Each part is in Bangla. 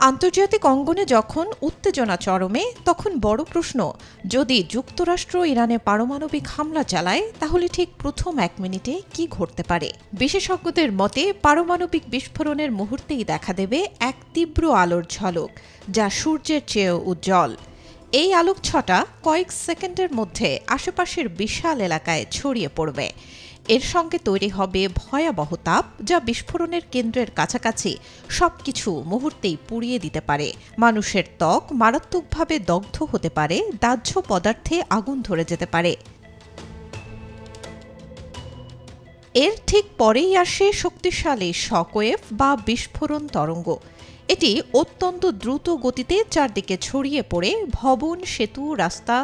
আন্তর্জাতিক অঙ্গনে যখন উত্তেজনা চরমে, তখন বড় প্রশ্ন, যদি যুক্তরাষ্ট্র ইরানে পারমাণবিক হামলা চালায় তাহলে ঠিক প্রথম 1 মিনিটে কি ঘটতে পারে। বিশেষজ্ঞদের মতে পারমাণবিক বিস্ফোরণের মুহূর্তেই দেখা দেবে এক তীব্র আলোর ঝলক, যা সূর্যের চেয়েও উজ্জ্বল। এই আলোকছটা কয়েক সেকেন্ডের মধ্যে আশেপাশের বিশাল এলাকায় ছড়িয়ে পড়বে। এর সঙ্গে তৈরি হবে ভয়াবহ তাপ, যা বিস্ফোরণের কেন্দ্রের কাছাকাছি সবকিছু মুহূর্তেই পুড়িয়ে দিতে পারে। মানুষের ত্বক মারাত্মকভাবে দগ্ধ হতে পারে, দাহ্য পদার্থে আগুন ধরে যেতে পারে। এর ঠিক পরেই আসে শক্তিশালী শকওয়েভ বা বিস্ফোরণ তরঙ্গ। এটি অত্যন্ত দ্রুত গতিতে চারদিকে ছড়িয়ে পড়ে ভবন, সেতু, রাস্তা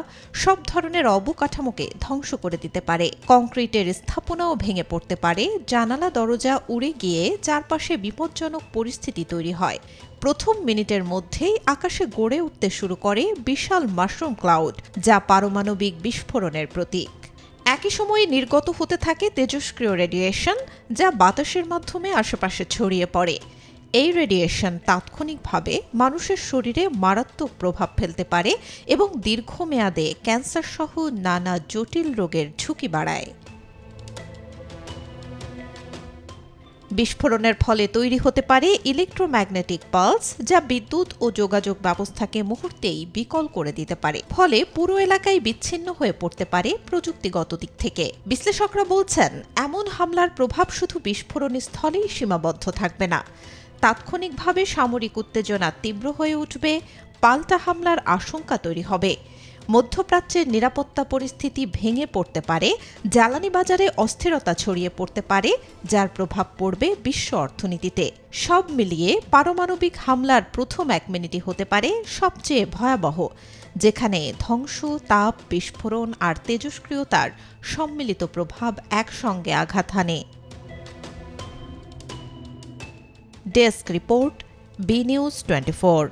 সব ধরনের অবকাঠামোকে ধ্বংস করে দিতে পারে। কংক্রিটের স্থাপনাও ভেঙে পড়তে পারে, জানালা দরজা উড়ে গিয়ে চারপাশে বিপজ্জনক পরিস্থিতি তৈরি হয়। প্রথম মিনিটের মধ্যেই আকাশে গড়ে উঠতে শুরু করে বিশাল মাশরুম ক্লাউড, যা পারমাণবিক বিস্ফোরণের প্রতীক। একই সময়ে নির্গত হতে থাকে তেজস্ক্রিয় রেডিয়েশন, যা বাতাসের মাধ্যমে আশেপাশে ছড়িয়ে পড়ে। এই রেডিয়েশন তাৎক্ষণিকভাবে মানুষের শরীরে মারাত্মক প্রভাব ফেলতে পারে এবং দীর্ঘমেয়াদে ক্যান্সার সহ নানা জটিল রোগের ঝুঁকি বাড়ায়। বিস্ফোরণের ফলে তৈরি হতে পারে ইলেকট্রোম্যাগনেটিক পালস, যা বিদ্যুৎ ও যোগাযোগ ব্যবস্থাকে মুহূর্তেই বিকল করে দিতে পারে। ফলে পুরো এলাকায় বিচ্ছিন্ন হয়ে পড়তে পারে প্রযুক্তিগত দিক থেকে। বিশ্লেষকরা বলছেন, এমন হামলার প্রভাব শুধু বিস্ফোরণ স্থলেই সীমাবদ্ধ থাকবে না। তাৎক্ষণিকভাবে সামরিক উত্তেজনা তীব্র হয়ে উঠবে, পাল্টা হামলার আশঙ্কা তৈরি হবে। মধ্যপ্রাচ্যের নিরাপত্তা পরিস্থিতি ভেঙে পড়তে পারে, জ্বালানি বাজারে অস্থিরতা ছড়িয়ে পড়তে পারে, যার প্রভাব পড়বে বিশ্ব অর্থনীতিতে। সব মিলিয়ে পারমাণবিক হামলার প্রথম 1 মিনিটই হতে পারে সবচেয়ে ভয়াবহ, যেখানে ধ্বংস, তাপ, বিস্ফোরণ আর তেজস্ক্রিয়তার সম্মিলিত প্রভাব একসঙ্গে আঘাত হানে। Desk report, B news 24।